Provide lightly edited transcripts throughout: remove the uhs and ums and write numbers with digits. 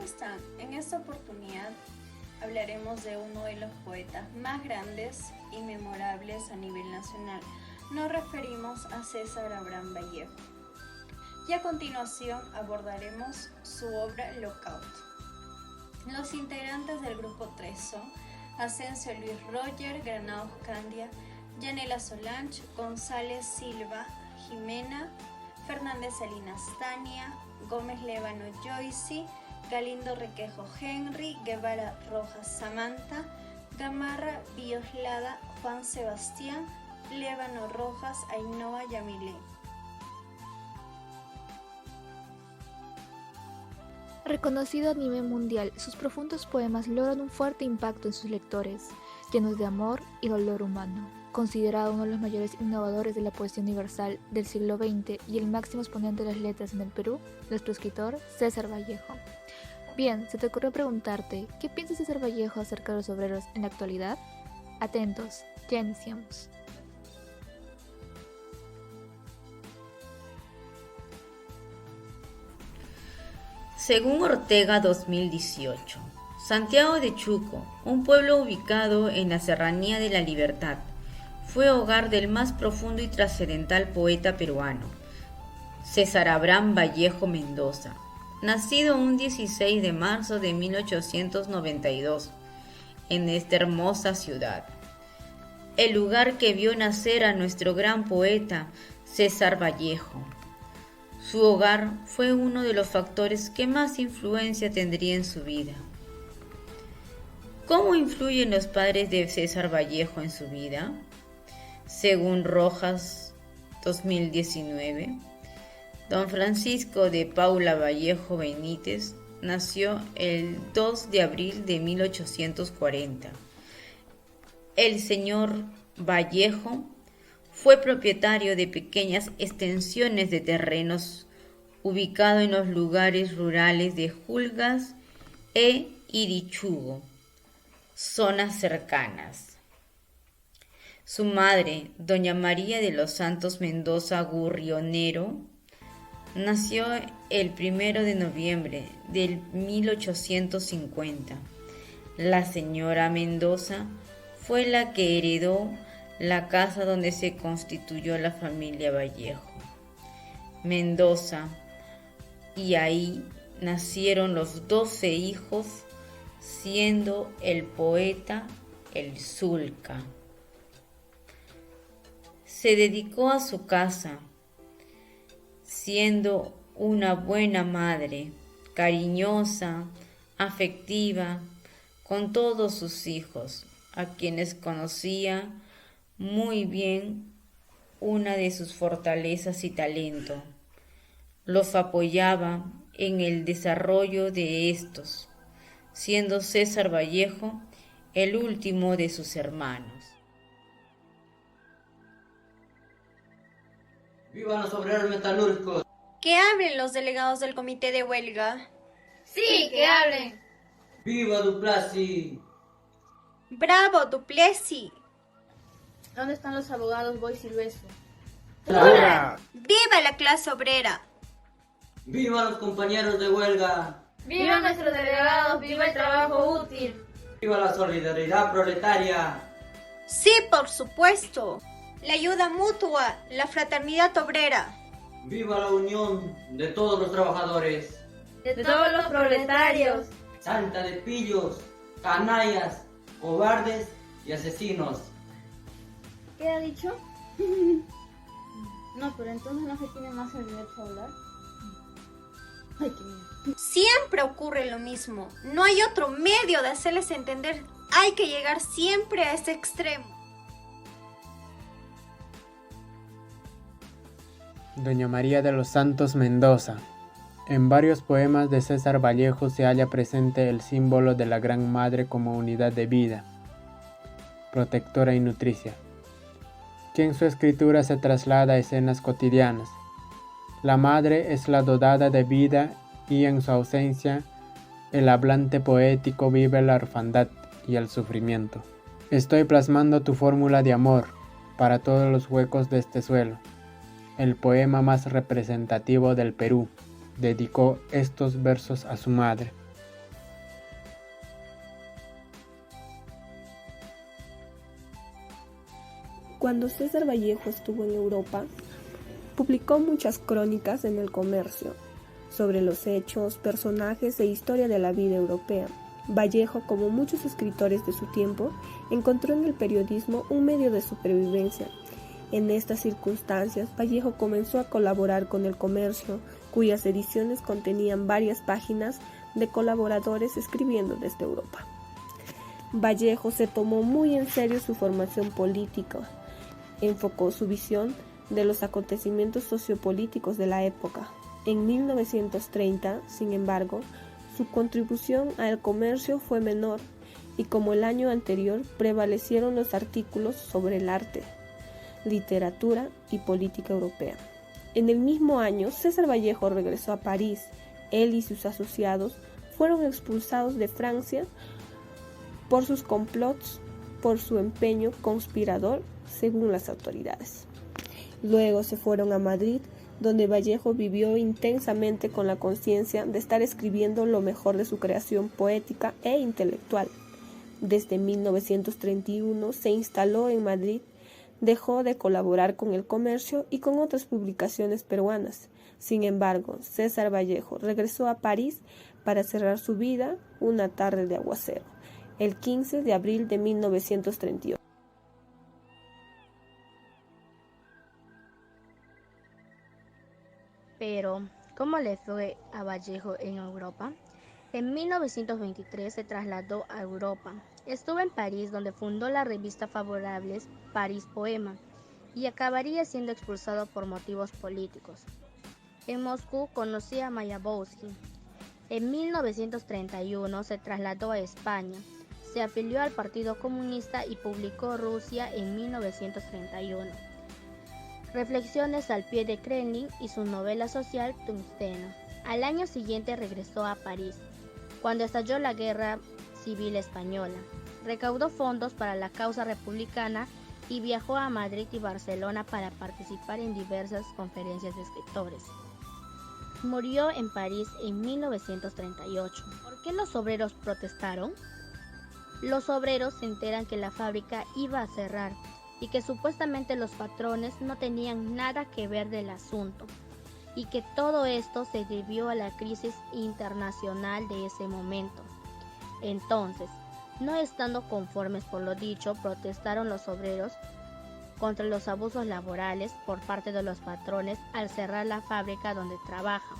están? En esta oportunidad hablaremos de uno de los poetas más grandes y memorables a nivel nacional. Nos referimos a César Abraham Vallejo. Y a continuación abordaremos su obra Lockout. Los integrantes del grupo 3 son Asensio Luis Roger, Granados Candia, Yanela Solange, González Silva, Jimena, Fernández Salinas Tania, Gómez Lévano Joyce, Galindo Requejo Henry, Guevara Rojas Samantha, Gamarra Villoslada Juan Sebastián, Lévano Rojas Ainhoa Yamilé. Reconocido a nivel mundial, sus profundos poemas logran un fuerte impacto en sus lectores, llenos de amor y dolor humano. Considerado uno de los mayores innovadores de la poesía universal del siglo XX y el máximo exponente de las letras en el Perú, nuestro escritor César Vallejo. Bien, se te ocurrió preguntarte, ¿qué piensa César Vallejo acerca de los obreros en la actualidad? Atentos, ya iniciamos. Según Ortega 2018, Santiago de Chuco, un pueblo ubicado en la Serranía de la Libertad, fue hogar del más profundo y trascendental poeta peruano, César Abraham Vallejo Mendoza, nacido un 16 de marzo de 1892, en esta hermosa ciudad. El lugar que vio nacer a nuestro gran poeta, César Vallejo. Su hogar fue uno de los factores que más influencia tendría en su vida. ¿Cómo influyen los padres de César Vallejo en su vida? Según Rojas 2019, don Francisco de Paula Vallejo Benítez nació el 2 de abril de 1840. El señor Vallejo fue propietario de pequeñas extensiones de terrenos ubicado en los lugares rurales de Julgas e Irichugo, zonas cercanas. Su madre, doña María de los Santos Mendoza Gurrionero, nació el 1 de noviembre de 1850. La señora Mendoza fue la que heredó la casa donde se constituyó la familia Vallejo Mendoza, y ahí nacieron los 12 hijos, siendo el poeta el Zulca. Se dedicó a su casa, siendo una buena madre, cariñosa, afectiva, con todos sus hijos, a quienes conocía muy bien una de sus fortalezas y talento. Los apoyaba en el desarrollo de estos, siendo César Vallejo el último de sus hermanos. ¡Vivan los obreros metalúrgicos! Que hablen los delegados del comité de huelga. Sí, que hablen. ¡Viva Duplessis! ¡Bravo, Duplessis! ¿Dónde están los abogados Boy Silvestre? ¡Fuera! ¡Viva la clase obrera! ¡Viva los compañeros de huelga! ¡Viva nuestros delegados! ¡Viva el trabajo útil! ¡Viva la solidaridad proletaria! Sí, por supuesto. La ayuda mutua, la fraternidad obrera. ¡Viva la unión de todos los trabajadores! De todos los proletarios. ¡Santa de pillos, canallas, cobardes y asesinos! ¿Qué ha dicho? No, pero entonces no se tiene más el derecho a hablar. Ay, qué miedo. Siempre ocurre lo mismo. No hay otro medio de hacerles entender. Hay que llegar siempre a ese extremo. Doña María de los Santos Mendoza. En varios poemas de César Vallejo se halla presente el símbolo de la Gran Madre como unidad de vida, protectora y nutricia, que en su escritura se traslada a escenas cotidianas. La madre es la dotada de vida y en su ausencia el hablante poético vive la orfandad y el sufrimiento. Estoy plasmando tu fórmula de amor para todos los huecos de este suelo. El poema más representativo del Perú dedicó estos versos a su madre. Cuando César Vallejo estuvo en Europa, publicó muchas crónicas en El Comercio sobre los hechos, personajes e historia de la vida europea. Vallejo, como muchos escritores de su tiempo, encontró en el periodismo un medio de supervivencia. En estas circunstancias, Vallejo comenzó a colaborar con El Comercio, cuyas ediciones contenían varias páginas de colaboradores escribiendo desde Europa. Vallejo se tomó muy en serio su formación política, enfocó su visión de los acontecimientos sociopolíticos de la época. En 1930, sin embargo, su contribución al comercio fue menor y, como el año anterior, prevalecieron los artículos sobre el arte, literatura y política europea. En el mismo año, César Vallejo regresó a París. Él y sus asociados fueron expulsados de Francia por sus complots, por su empeño conspirador, según las autoridades. Luego se fueron a Madrid, donde Vallejo vivió intensamente con la conciencia de estar escribiendo lo mejor de su creación poética e intelectual. Desde 1931 se instaló en Madrid, dejó de colaborar con El Comercio y con otras publicaciones peruanas. Sin embargo, César Vallejo regresó a París para cerrar su vida una tarde de aguacero, el 15 de abril de 1938. Pero, ¿cómo le fue a Vallejo en Europa? En 1923 se trasladó a Europa. Estuvo en París, donde fundó la revista Favorables París Poema, y acabaría siendo expulsado por motivos políticos. En Moscú conoció a Mayakovsky. En 1931 se trasladó a España, se afilió al Partido Comunista y publicó Rusia en 1931. Reflexiones al pie de Kremlin y su novela social Tungsteno. Al año siguiente regresó a París, cuando estalló la Guerra Civil Española. Recaudó fondos para la causa republicana y viajó a Madrid y Barcelona para participar en diversas conferencias de escritores. Murió en París en 1938. ¿Por qué los obreros protestaron? Los obreros se enteran que la fábrica iba a cerrar y que supuestamente los patrones no tenían nada que ver del asunto, y que todo esto se debió a la crisis internacional de ese momento. Entonces, no estando conformes por lo dicho, protestaron los obreros contra los abusos laborales por parte de los patrones al cerrar la fábrica donde trabajan,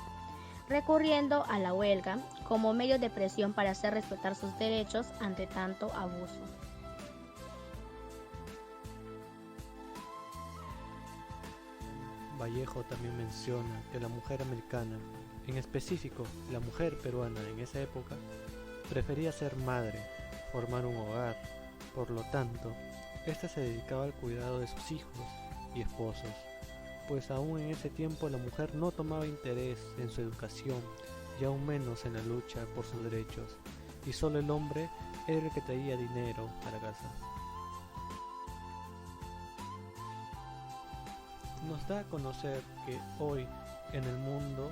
recurriendo a la huelga como medio de presión para hacer respetar sus derechos ante tanto abuso. Vallejo también menciona que la mujer americana, en específico la mujer peruana en esa época, prefería ser madre, formar un hogar. Por lo tanto, ésta se dedicaba al cuidado de sus hijos y esposos, pues aún en ese tiempo la mujer no tomaba interés en su educación y aún menos en la lucha por sus derechos, y solo el hombre era el que traía dinero a la casa. Nos da a conocer que hoy en el mundo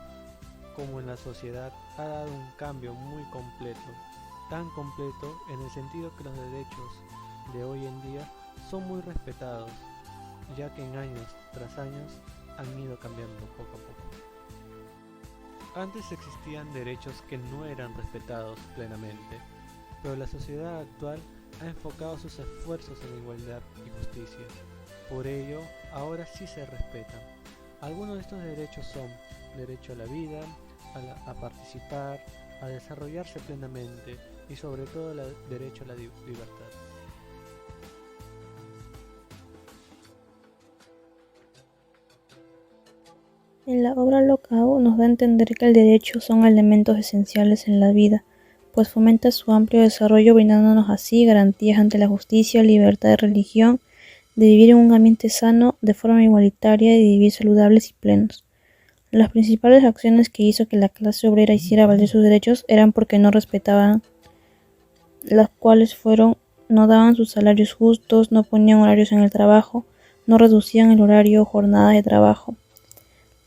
como en la sociedad ha dado un cambio muy completo, tan completo en el sentido que los derechos de hoy en día son muy respetados, ya que en años tras años han ido cambiando poco a poco. Antes existían derechos que no eran respetados plenamente, pero la sociedad actual ha enfocado sus esfuerzos en igualdad y justicia. Por ello, ahora sí se respetan. Algunos de estos derechos son derecho a la vida, a participar, a desarrollarse plenamente y sobre todo el derecho a la libertad. En la obra Locao nos da a entender que el derecho son elementos esenciales en la vida, pues fomenta su amplio desarrollo brindándonos así garantías ante la justicia, libertad de religión, de vivir en un ambiente sano, de forma igualitaria y de vivir saludables y plenos. Las principales acciones que hizo que la clase obrera hiciera valer sus derechos eran porque no respetaban, las cuales fueron: no daban sus salarios justos, no ponían horarios en el trabajo, no reducían el horario o jornadas de trabajo,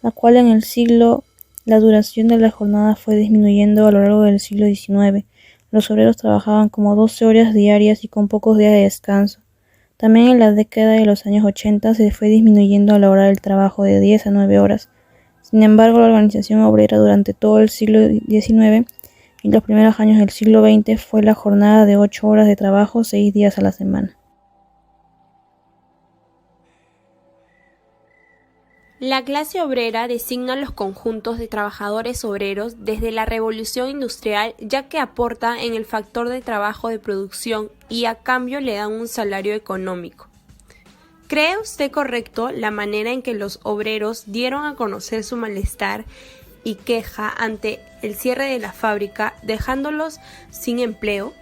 la cual en el siglo la duración de la jornada fue disminuyendo a lo largo del siglo XIX. Los obreros trabajaban como 12 horas diarias y con pocos días de descanso. También en la década de los años 80 se fue disminuyendo a la hora del trabajo de 10 a 9 horas. Sin embargo, la organización obrera durante todo el siglo XIX y los primeros años del siglo XX fue la jornada de 8 horas de trabajo 6 días a la semana. La clase obrera designa los conjuntos de trabajadores obreros desde la revolución industrial, ya que aporta en el factor de trabajo de producción y a cambio le dan un salario económico. ¿Cree usted correcto la manera en que los obreros dieron a conocer su malestar y queja ante el cierre de la fábrica, dejándolos sin empleo?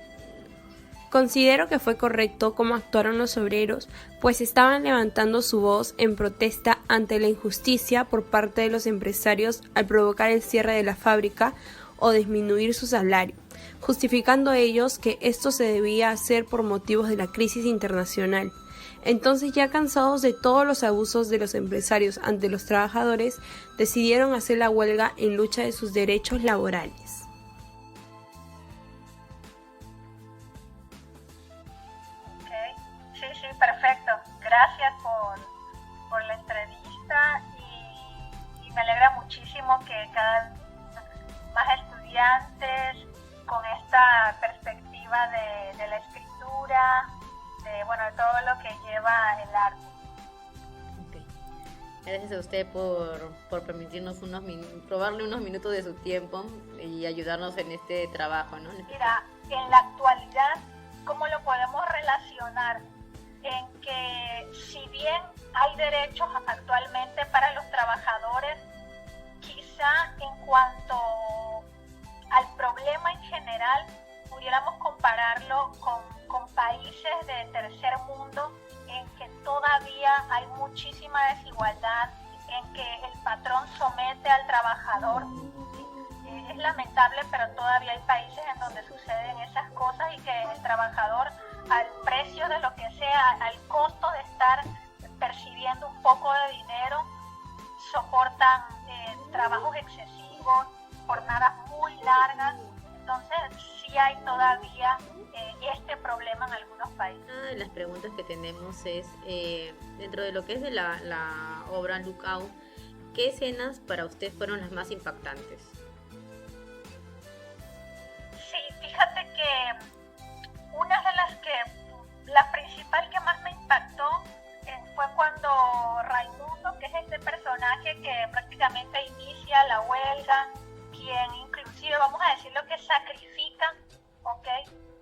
Considero que fue correcto cómo actuaron los obreros, pues estaban levantando su voz en protesta ante la injusticia por parte de los empresarios al provocar el cierre de la fábrica o disminuir su salario, justificando ellos que esto se debía hacer por motivos de la crisis internacional. Entonces, ya cansados de todos los abusos de los empresarios ante los trabajadores, decidieron hacer la huelga en lucha de sus derechos laborales. Sí, perfecto. Gracias por la entrevista y me alegra muchísimo que cada vez más estudiantes con esta perspectiva de la escritura, de todo lo que lleva el arte. Okay. Gracias a usted por permitirnos robarle unos minutos de su tiempo y ayudarnos en este trabajo, ¿no? Mira, en la actualidad, ¿cómo lo podemos relacionar? En que si bien hay derechos actualmente para los trabajadores, quizá en cuanto al problema en general, pudiéramos compararlo con países de tercer mundo en que todavía hay muchísima desigualdad, en que el patrón somete al trabajador. Es lamentable, pero todavía hay países en donde suceden esas cosas y que el trabajador, al precio de lo que sea, al costo de estar percibiendo un poco de dinero, soportan trabajos excesivos, jornadas muy largas. Entonces sí hay todavía este problema en algunos países. Una de las preguntas que tenemos es, dentro de lo que es de la obra Lookout, ¿qué escenas para usted fueron las más impactantes? Sí, fíjate que una de la principal que más me impactó fue cuando Raimundo, que es este personaje que prácticamente inicia la huelga, quien inclusive, vamos a decirlo, que sacrifica,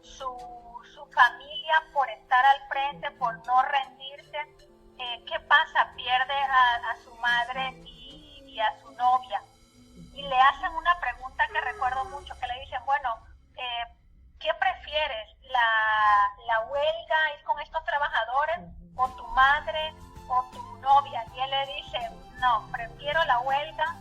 su familia por estar al frente, por no rendirse. ¿Qué pasa? Pierde a su madre y a su novia. Y le hacen una pregunta que recuerdo mucho, que le dicen, ¿qué prefieres? ¿La huelga, ir con estos trabajadores, o tu madre, o tu novia? Y él le dice, no, prefiero la huelga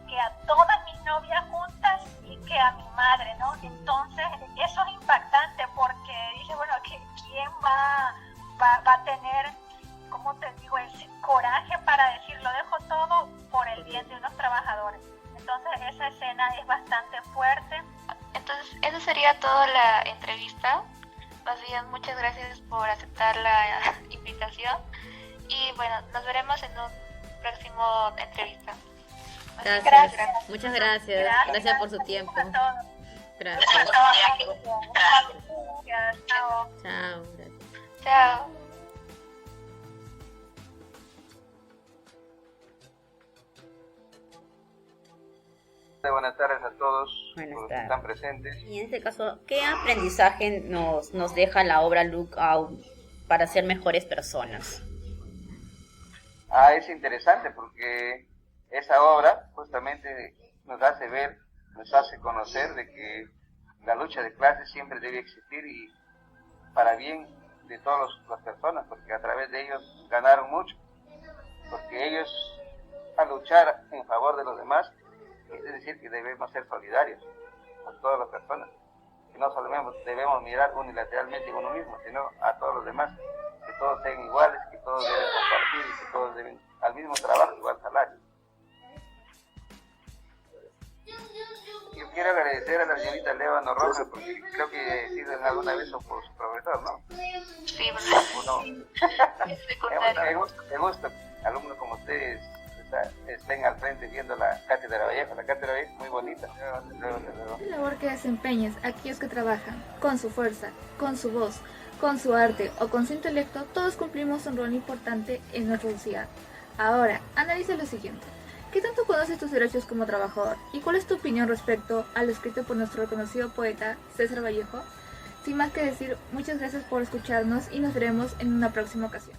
que a todas mis novias juntas y que a mi madre, ¿no? Entonces, eso es impactante porque dice, ¿quién va a tener, cómo te digo, ese coraje para decir, lo dejo todo por el bien de unos trabajadores? Entonces, esa escena es bastante fuerte. Entonces, eso sería toda la entrevista. Más bien, muchas gracias por aceptar la invitación y nos veremos en un próximo entrevista. Gracias. Muchas gracias. Gracias por su tiempo. Gracias. Chao. Chao. Buenas tardes a todos los que están presentes. Y en este caso, ¿qué aprendizaje nos deja la obra Lookout para ser mejores personas? Es interesante porque esa obra justamente nos hace ver, nos hace conocer de que la lucha de clases siempre debe existir y para bien de todas las personas, porque a través de ellos ganaron mucho, porque ellos al luchar en favor de los demás, es decir que debemos ser solidarios con todas las personas, que no solamente debemos mirar unilateralmente a uno mismo, sino a todos los demás, que todos sean iguales, que todos deben compartir y que todos deben al mismo trabajo, igual salario. Y quiero agradecer a la señorita Lévano Rojas, porque creo que he sido alguna vez su profesor, ¿no? Sí, ¿no? Me gusta, alumnos como ustedes estén al frente viendo la Cátedra Vallejo. La Cátedra Vallejo es muy bonita. La labor que desempeñes, aquellos que trabajan con su fuerza, con su voz, con su arte o con su intelecto, todos cumplimos un rol importante en nuestra sociedad. Ahora, analiza lo siguiente. ¿Qué tanto conoces tus derechos como trabajador? ¿Y cuál es tu opinión respecto a lo escrito por nuestro reconocido poeta César Vallejo? Sin más que decir, muchas gracias por escucharnos y nos veremos en una próxima ocasión.